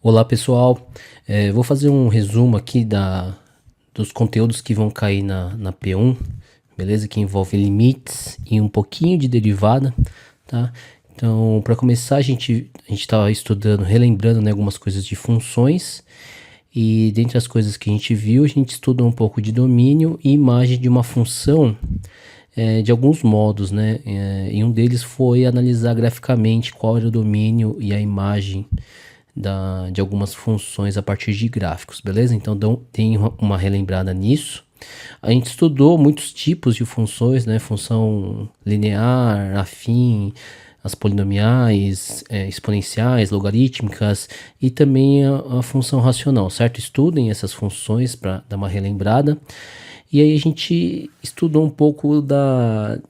Olá pessoal, vou fazer um resumo aqui dos conteúdos que vão cair na P1, beleza? Que envolve limites e um pouquinho de derivada, tá? Então, para começar, a gente estava estudando, relembrando, né, algumas coisas de funções, e dentre as coisas que a gente viu, a gente estudou um pouco de domínio e imagem de uma função, de alguns modos, né? E um deles foi analisar graficamente qual era o domínio e a imagem de algumas funções a partir de gráficos, beleza? Então tem uma relembrada nisso. A gente estudou muitos tipos de funções, né? Função linear, afim, as polinomiais, exponenciais, logarítmicas e também a função racional, certo? Estudem essas funções para dar uma relembrada. E aí a gente estudou um pouco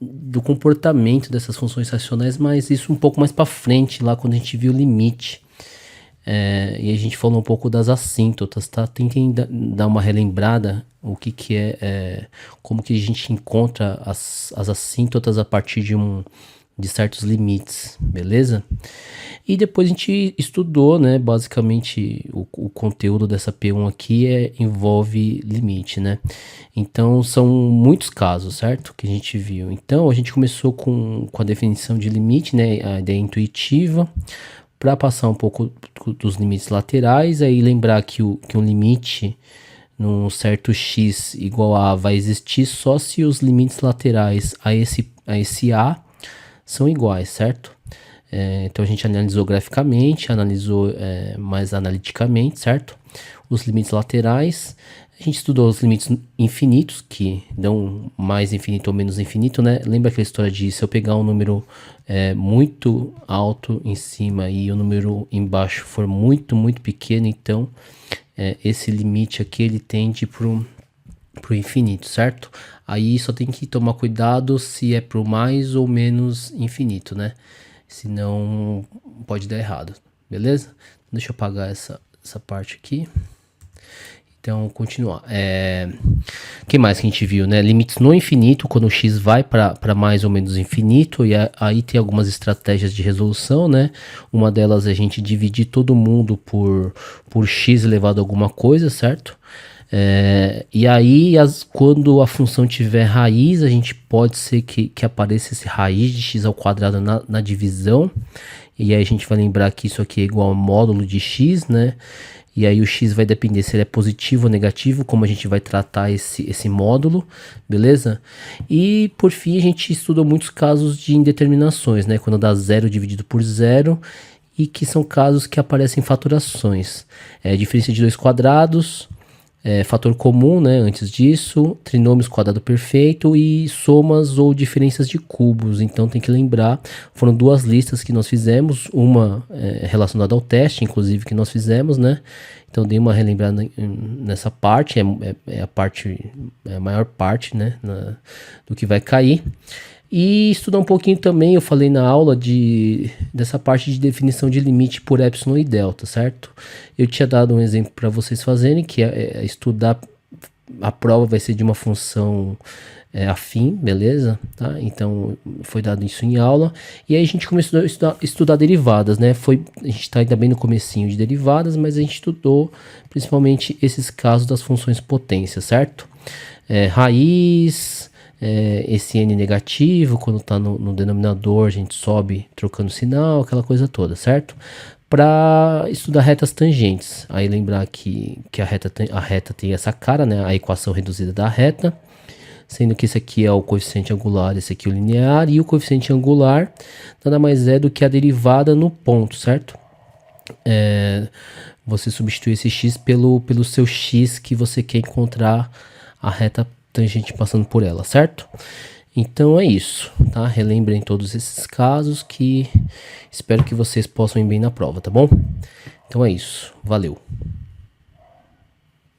do comportamento dessas funções racionais, mas isso um pouco mais para frente, lá quando a gente viu o limite. E a gente falou um pouco das assíntotas, tá? Tentem dar uma relembrada o que é, como que a gente encontra as assíntotas a partir de certos limites, beleza? E depois a gente estudou, né? Basicamente o conteúdo dessa P1 aqui envolve limite, né? Então são muitos casos, certo? Que a gente viu. Então a gente começou com a definição de limite, né? A ideia intuitiva, para passar um pouco dos limites laterais, aí lembrar que um limite num certo x igual a vai existir só se os limites laterais a esse a são iguais, certo? Então a gente analisou graficamente, analisou mais analiticamente, certo? Os limites laterais. A gente estudou os limites infinitos, que dão mais infinito ou menos infinito, né? Lembra aquela história de se eu pegar um número muito alto em cima e o número embaixo for muito, muito pequeno, então esse limite aqui ele tende pro infinito, certo? Aí só tem que tomar cuidado se é pro mais ou menos infinito, né? Senão pode dar errado, beleza? Deixa eu apagar essa parte aqui. Então, continuar. Que mais que a gente viu, né? Limites no infinito, quando o x vai para mais ou menos infinito, e aí tem algumas estratégias de resolução, né? Uma delas é a gente dividir todo mundo por x elevado a alguma coisa, certo? E aí, quando a função tiver raiz, a gente pode ser que apareça esse raiz de x ao quadrado na divisão. E aí a gente vai lembrar que isso aqui é igual ao módulo de x, né? E aí o x vai depender se ele é positivo ou negativo, como a gente vai tratar esse módulo, beleza? E por fim a gente estudou muitos casos de indeterminações, né? Quando dá zero dividido por zero, e que são casos que aparecem faturações. Diferença de dois quadrados, fator comum, né? Antes disso, trinômios quadrado perfeito e somas ou diferenças de cubos. Então tem que lembrar, foram duas listas que nós fizemos, uma relacionada ao teste, inclusive, que nós fizemos, né? Então dei uma relembrada nessa parte, é a maior parte, né? Do que vai cair. E estudar um pouquinho também, eu falei na aula dessa parte de definição de limite por epsilon e delta, certo? Eu tinha dado um exemplo para vocês fazerem, que é estudar, a prova vai ser de uma função afim, beleza? Tá? Então foi dado isso em aula. E aí a gente começou a estudar derivadas, né? A gente está ainda bem no comecinho de derivadas, mas a gente estudou principalmente esses casos das funções potência, certo? Raiz... esse n negativo, quando está no denominador, a gente sobe trocando sinal, aquela coisa toda, certo? Para estudar retas tangentes, aí lembrar que a reta tem essa cara, né? A equação reduzida da reta, sendo que esse aqui é o coeficiente angular, esse aqui é o linear, e o coeficiente angular nada mais é do que a derivada no ponto, certo? Você substitui esse x pelo seu x que você quer encontrar a reta tangente passando por ela, certo? Então é isso, tá? Relembrem todos esses casos que espero que vocês possam ir bem na prova, tá bom? Então é isso, valeu!